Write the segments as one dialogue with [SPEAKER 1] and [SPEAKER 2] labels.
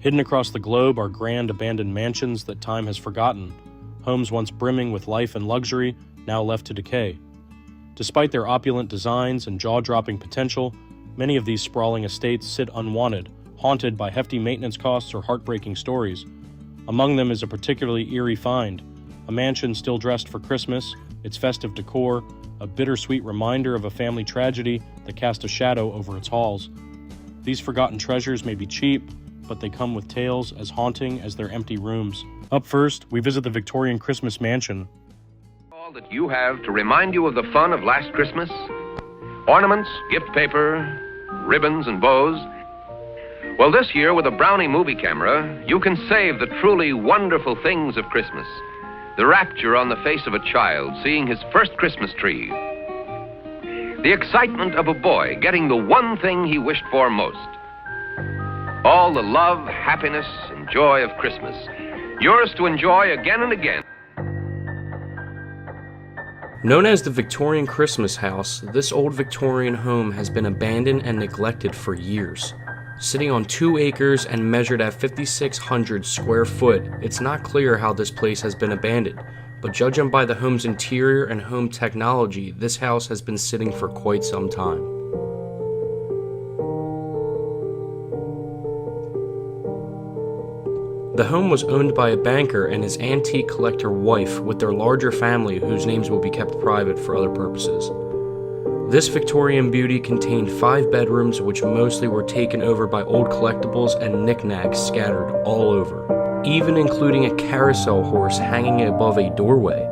[SPEAKER 1] Hidden across the globe are grand abandoned mansions that time has forgotten, homes once brimming with life and luxury, now left to decay. Despite their opulent designs and jaw-dropping potential, many of these sprawling estates sit unwanted, haunted by hefty maintenance costs or heartbreaking stories. Among them is a particularly eerie find, a mansion still dressed for Christmas, its festive decor, a bittersweet reminder of a family tragedy that cast a shadow over its halls. These forgotten treasures may be cheap, but they come with tales as haunting as their empty rooms. Up first, we visit the Victorian Christmas mansion.
[SPEAKER 2] All that you have to remind you of the fun of last Christmas? Ornaments, gift paper, ribbons and bows. Well, this year with a Brownie movie camera, you can save the truly wonderful things of Christmas. The rapture on the face of a child seeing his first Christmas tree. The excitement of a boy getting the one thing he wished for most. All the love, happiness, and joy of Christmas. Yours to enjoy again and again.
[SPEAKER 3] Known as the Victorian Christmas House, this old Victorian home has been abandoned and neglected for years. Sitting on 2 acres and measured at 5,600 square foot, it's not clear how this place has been abandoned, but judging by the home's interior and home technology, this house has been sitting for quite some time. The home was owned by a banker and his antique collector wife with their larger family whose names will be kept private for other purposes. This Victorian beauty contained 5 bedrooms which mostly were taken over by old collectibles and knickknacks scattered all over, even including a carousel horse hanging above a doorway.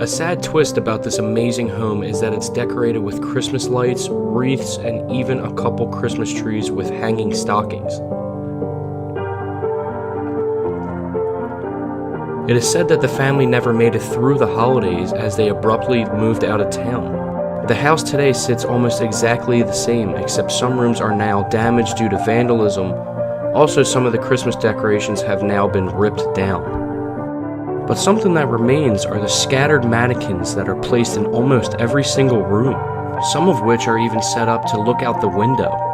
[SPEAKER 3] A sad twist about this amazing home is that it's decorated with Christmas lights, wreaths, and even a couple Christmas trees with hanging stockings. It is said that the family never made it through the holidays as they abruptly moved out of town. The house today sits almost exactly the same, except some rooms are now damaged due to vandalism. Also, some of the Christmas decorations have now been ripped down. But something that remains are the scattered mannequins that are placed in almost every single room, some of which are even set up to look out the window.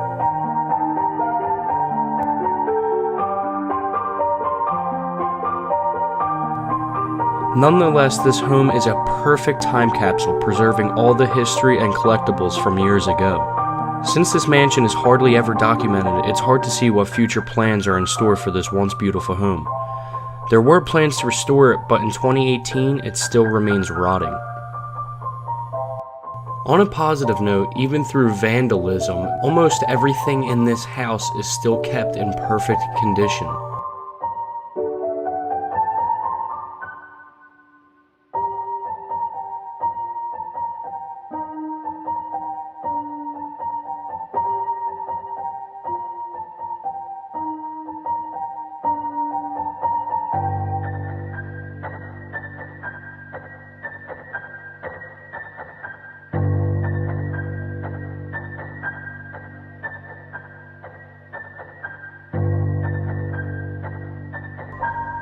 [SPEAKER 3] Nonetheless, this home is a perfect time capsule preserving all the history and collectibles from years ago. Since this mansion is hardly ever documented, it's hard to see what future plans are in store for this once beautiful home. There were plans to restore it, but in 2018, it still remains rotting. On a positive note, even through vandalism, almost everything in this house is still kept in perfect condition.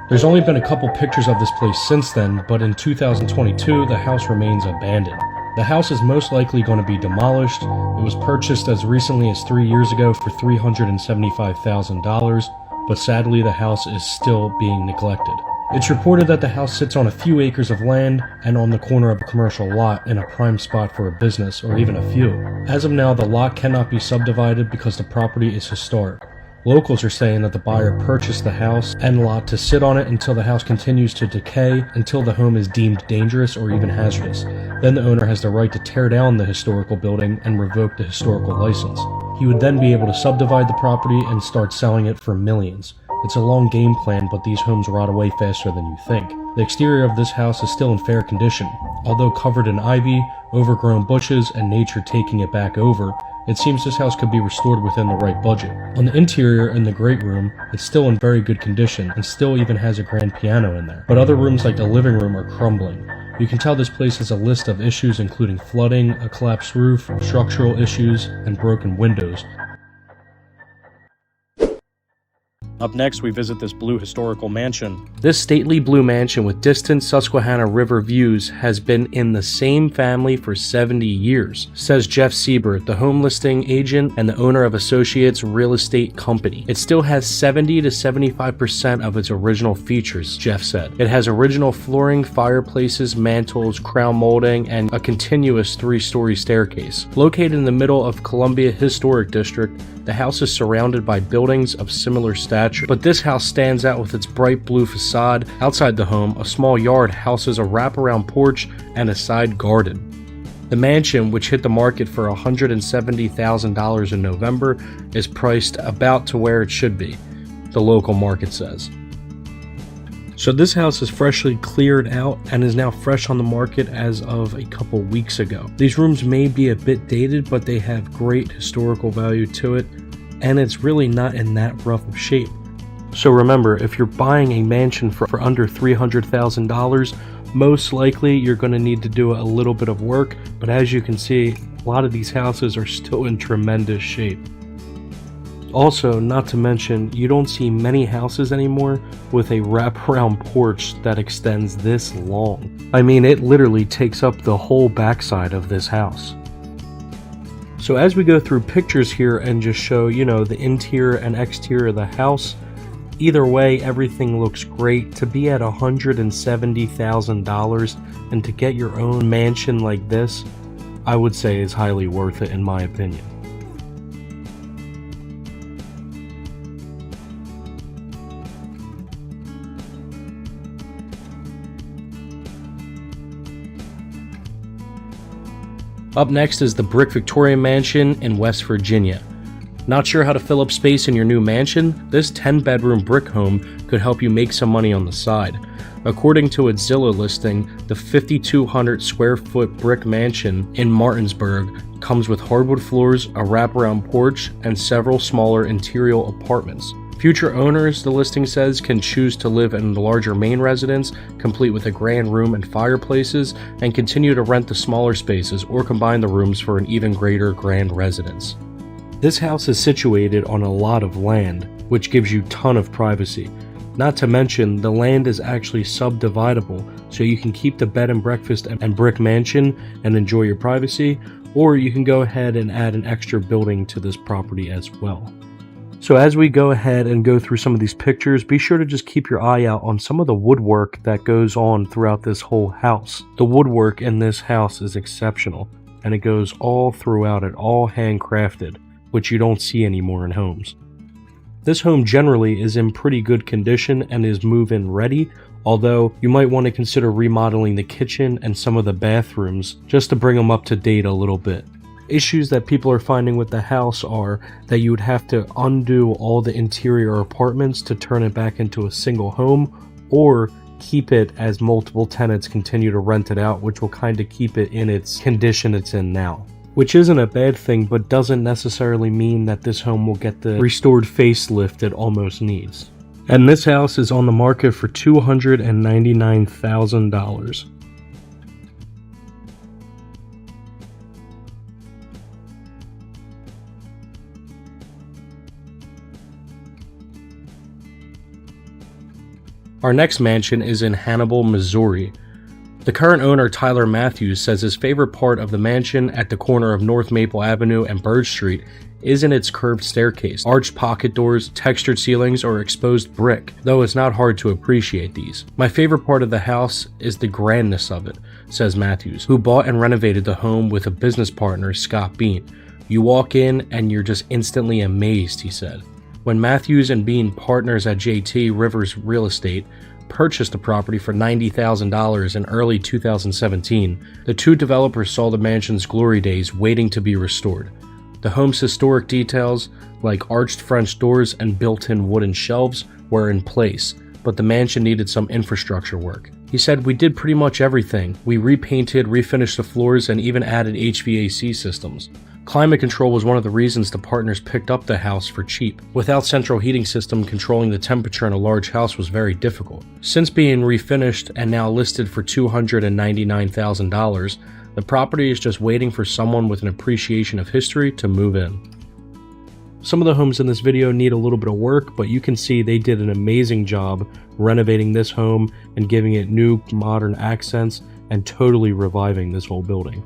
[SPEAKER 1] There's only been a couple pictures of this place since then, but in 2022, the house remains abandoned. The house is most likely going to be demolished. It was purchased as recently as 3 years ago for $375,000, but sadly the house is still being neglected. It's reported that the house sits on a few acres of land and on the corner of a commercial lot in a prime spot for a business, or even a few. As of now, the lot cannot be subdivided because the property is historic. Locals are saying that the buyer purchased the house and lot to sit on it until the house continues to decay, until the home is deemed dangerous or even hazardous. Then the owner has the right to tear down the historical building and revoke the historical license. He would then be able to subdivide the property and start selling it for millions. It's a long game plan, but these homes rot away faster than you think. The exterior of this house is still in fair condition. Although covered in ivy, overgrown bushes, and nature taking it back over, it seems this house could be restored within the right budget. On the interior in the great room, it's still in very good condition and still even has a grand piano in there. But other rooms like the living room are crumbling. You can tell this place has a list of issues including flooding, a collapsed roof, structural issues, and broken windows. Up next, we visit this blue historical mansion. This stately blue mansion with distant Susquehanna River views has been in the same family for 70 years, says Jeff Siebert, the home listing agent and the owner of Associates Real Estate Company. It still has 70 to 75% of its original features, Jeff said. It has original flooring, fireplaces, mantles, crown molding, and a continuous 3-story staircase. Located in the middle of Columbia Historic District, the house is surrounded by buildings of similar stature, but this house stands out with its bright blue facade. Outside the home, a small yard houses a wraparound porch and a side garden. The mansion, which hit the market for $170,000 in November, is priced about to where it should be, the local market says. So this house is freshly cleared out and is now fresh on the market as of a couple weeks ago. These rooms may be a bit dated, but they have great historical value to it, and it's really not in that rough of shape. So remember, if you're buying a mansion for under $300,000, most likely you're going to need to do a little bit of work, but as you can see, a lot of these houses are still in tremendous shape. Also, not to mention, you don't see many houses anymore with a wraparound porch that extends this long. I mean, it literally takes up the whole backside of this house. So as we go through pictures here and just show, the interior and exterior of the house, either way, everything looks great. To be at $170,000 and to get your own mansion like this, I would say is highly worth it in my opinion. Up next is the brick Victorian mansion in West Virginia. Not sure how to fill up space in your new mansion? This 10-bedroom brick home could help you make some money on the side. According to its Zillow listing, the 5,200 square foot brick mansion in Martinsburg comes with hardwood floors, a wraparound porch, and several smaller interior apartments. Future owners, the listing says, can choose to live in the larger main residence, complete with a grand room and fireplaces, and continue to rent the smaller spaces or combine the rooms for an even greater grand residence. This house is situated on a lot of land, which gives you a ton of privacy. Not to mention, the land is actually subdividable, so you can keep the bed and breakfast and brick mansion and enjoy your privacy, or you can go ahead and add an extra building to this property as well. So as we go ahead and go through some of these pictures, be sure to just keep your eye out on some of the woodwork that goes on throughout this whole house. The woodwork in this house is exceptional, and it goes all throughout it, all handcrafted, which you don't see anymore in homes. This home generally is in pretty good condition and is move-in ready, although you might want to consider remodeling the kitchen and some of the bathrooms just to bring them up to date a little bit. Issues that people are finding with the house are that you would have to undo all the interior apartments to turn it back into a single home, or keep it as multiple tenants continue to rent it out, which will kind of keep it in its condition it's in now. Which isn't a bad thing, but doesn't necessarily mean that this home will get the restored facelift it almost needs. And this house is on the market for $299,000. Our next mansion is in Hannibal, Missouri. The current owner, Tyler Matthews, says his favorite part of the mansion at the corner of North Maple Avenue and Bird Street isn't its curved staircase, arched pocket doors, textured ceilings, or exposed brick, though it's not hard to appreciate these. My favorite part of the house is the grandness of it, says Matthews, who bought and renovated the home with a business partner, Scott Bean. You walk in and you're just instantly amazed, he said. When Matthews and Bean, partners at JT Rivers Real Estate, purchased the property for $90,000 in early 2017, the two developers saw the mansion's glory days waiting to be restored. The home's historic details, like arched French doors and built-in wooden shelves, were in place, but the mansion needed some infrastructure work. He said, "We did pretty much everything. We repainted, refinished the floors, and even added HVAC systems. Climate control was one of the reasons the partners picked up the house for cheap. Without central heating system, controlling the temperature in a large house was very difficult. Since being refinished and now listed for $299,000, the property is just waiting for someone with an appreciation of history to move in." Some of the homes in this video need a little bit of work, but you can see they did an amazing job renovating this home and giving it new modern accents and totally reviving this whole building.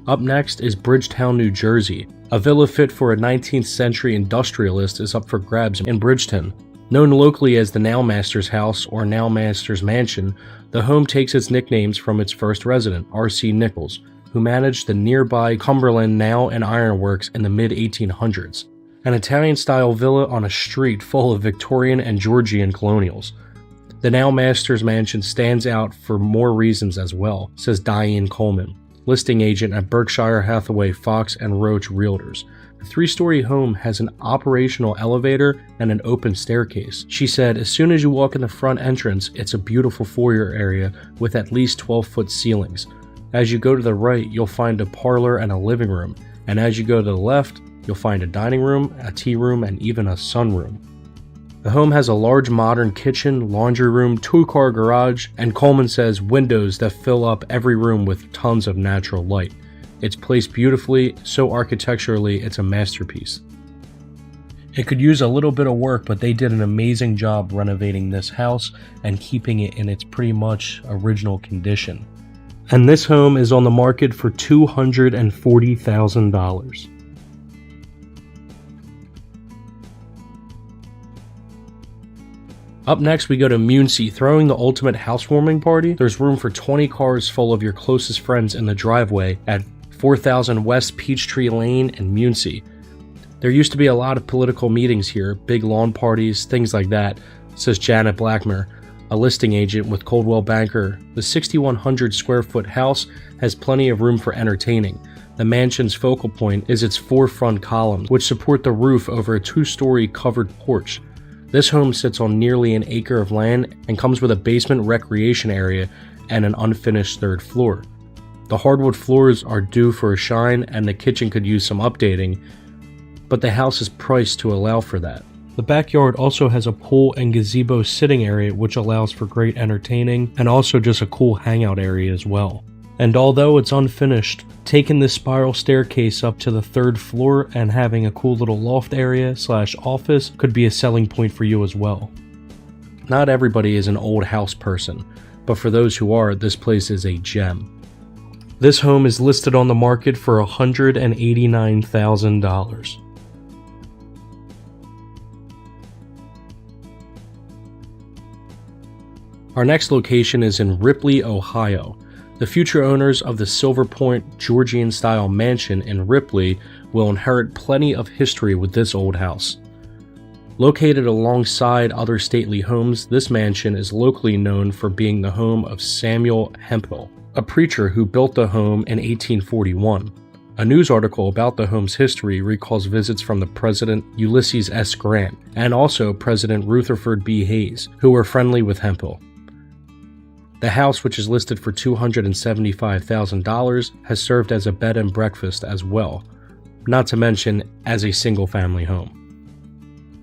[SPEAKER 1] Up next is Bridgetown, New Jersey. A villa fit for a 19th century industrialist is up for grabs in Bridgetown. Known locally as the Nailmaster's House or Nailmaster's Mansion, the home takes its nicknames from its first resident, R.C. Nichols, who managed the nearby Cumberland Nail and Iron Works in the mid-1800s. An Italian-style villa on a street full of Victorian and Georgian colonials. The Nailmaster's Mansion stands out for more reasons as well, says Diane Coleman, listing agent at Berkshire Hathaway Fox and Roach Realtors. The 3-story home has an operational elevator and an open staircase. She said, as soon as you walk in the front entrance, it's a beautiful foyer area with at least 12-foot ceilings. As you go to the right, you'll find a parlor and a living room, and as you go to the left, you'll find a dining room, a tea room, and even a sunroom. The home has a large modern kitchen, laundry room, 2-car garage, and Coleman says windows that fill up every room with tons of natural light. It's placed beautifully, so architecturally it's a masterpiece. It could use a little bit of work, but they did an amazing job renovating this house and keeping it in its pretty much original condition. And this home is on the market for $240,000. Up next, we go to Muncie, throwing the ultimate housewarming party. There's room for 20 cars full of your closest friends in the driveway at 4000 West Peachtree Lane in Muncie. There used to be a lot of political meetings here, big lawn parties, things like that, says Janet Blackmer, a listing agent with Coldwell Banker. The 6,100 square foot house has plenty of room for entertaining. The mansion's focal point is its 4 front columns, which support the roof over a 2-story covered porch. This home sits on nearly an acre of land and comes with a basement recreation area and an unfinished 3rd floor. The hardwood floors are due for a shine and the kitchen could use some updating, but the house is priced to allow for that. The backyard also has a pool and gazebo sitting area which allows for great entertaining and also just a cool hangout area as well. And although it's unfinished, taking this spiral staircase up to the 3rd floor and having a cool little loft area / office could be a selling point for you as well. Not everybody is an old house person, but for those who are, this place is a gem. This home is listed on the market for $189,000. Our next location is in Ripley, Ohio. The future owners of the Silver Point Georgian-style mansion in Ripley will inherit plenty of history with this old house. Located alongside other stately homes, this mansion is locally known for being the home of Samuel Hemphill, a preacher who built the home in 1841. A news article about the home's history recalls visits from the President Ulysses S. Grant and also President Rutherford B. Hayes, who were friendly with Hemphill. The house, which is listed for $275,000, has served as a bed and breakfast as well, not to mention as a single-family home.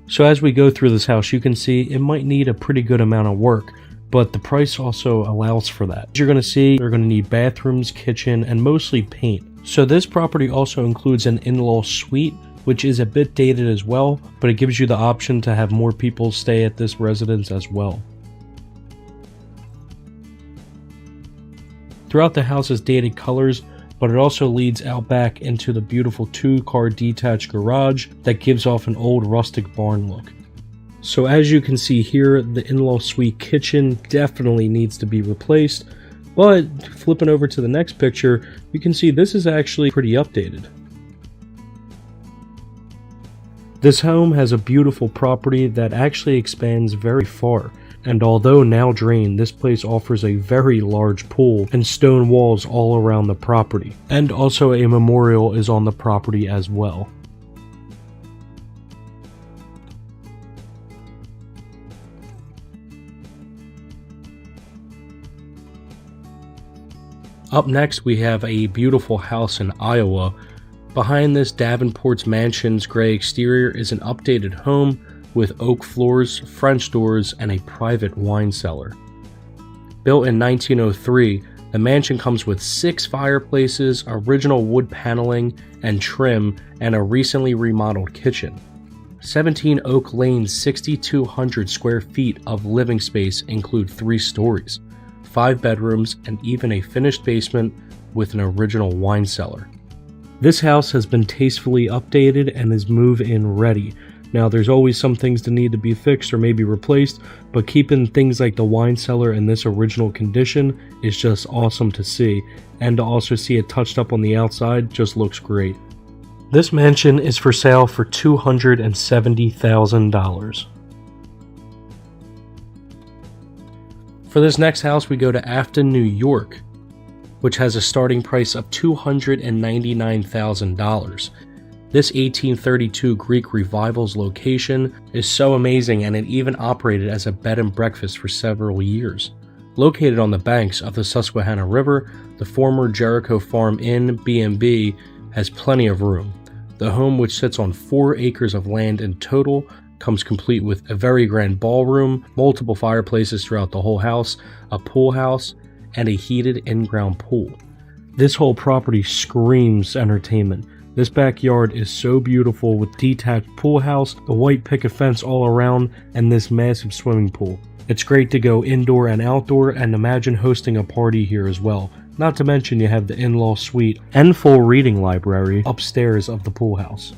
[SPEAKER 1] So as we go through this house, you can see it might need a pretty good amount of work, but the price also allows for that. As you're going to see, you're going to need bathrooms, kitchen, and mostly paint. So this property also includes an in-law suite, which is a bit dated as well, but it gives you the option to have more people stay at this residence as well. Throughout the house is dated colors, but it also leads out back into the beautiful 2-car detached garage that gives off an old rustic barn look. So as you can see here, the in-law suite kitchen definitely needs to be replaced, but flipping over to the next picture, you can see this is actually pretty updated. This home has a beautiful property that actually expands very far. And although now drained, this place offers a very large pool and stone walls all around the property. And also a memorial is on the property as well. Up next, we have a beautiful house in Iowa. Behind this Davenport's Mansion's gray exterior is an updated home with oak floors, French doors, and a private wine cellar. Built in 1903, The mansion comes with 6 fireplaces, original wood paneling and trim, and a recently remodeled kitchen. 17 Oak Lane's 6,200 square feet of living space include 3 stories, 5 bedrooms, and even a finished basement with an original wine cellar. This house has been tastefully updated and is move-in ready. Now, there's always some things that need to be fixed or maybe replaced, but keeping things like the wine cellar in this original condition is just awesome to see, and to also see it touched up on the outside just looks great. This mansion is for sale for $270,000. For this next house, we go to Afton, New York, which has a starting price of $299,000. This 1832 Greek Revivals location is so amazing, and it even operated as a bed and breakfast for several years. Located on the banks of the Susquehanna River, the former Jericho Farm Inn B&B has plenty of room. The home, which sits on 4 acres of land in total, comes complete with a very grand ballroom, multiple fireplaces throughout the whole house, a pool house, and a heated in-ground pool. This whole property screams entertainment. This backyard is so beautiful with detached pool house, the white picket fence all around, and this massive swimming pool. It's great to go indoor and outdoor, and imagine hosting a party here as well. Not to mention you have the in-law suite and full reading library upstairs of the pool house.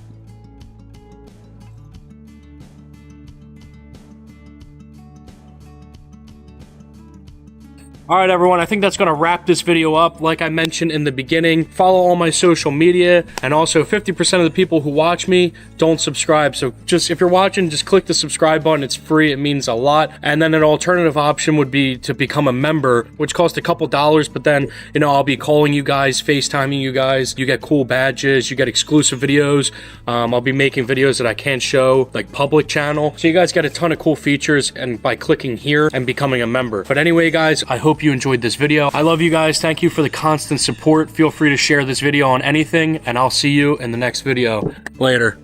[SPEAKER 1] Alright everyone, I think that's going to wrap this video up. Like I mentioned in the beginning, follow all my social media, and also 50% of the people who watch me don't subscribe. So just, if you're watching, just click the subscribe button. It's free, it means a lot. And then an alternative option would be to become a member, which costs a couple dollars, but then, you know, I'll be calling you guys, FaceTiming you guys. You get cool badges, you get exclusive videos. I'll be making videos that I can't show, like public channel. So you guys get a ton of cool features and by clicking here and becoming a member. But anyway guys, I hope you enjoyed this video. I love you guys. Thank you for the constant support. Feel free to share this video on anything, and I'll see you in the next video. Later.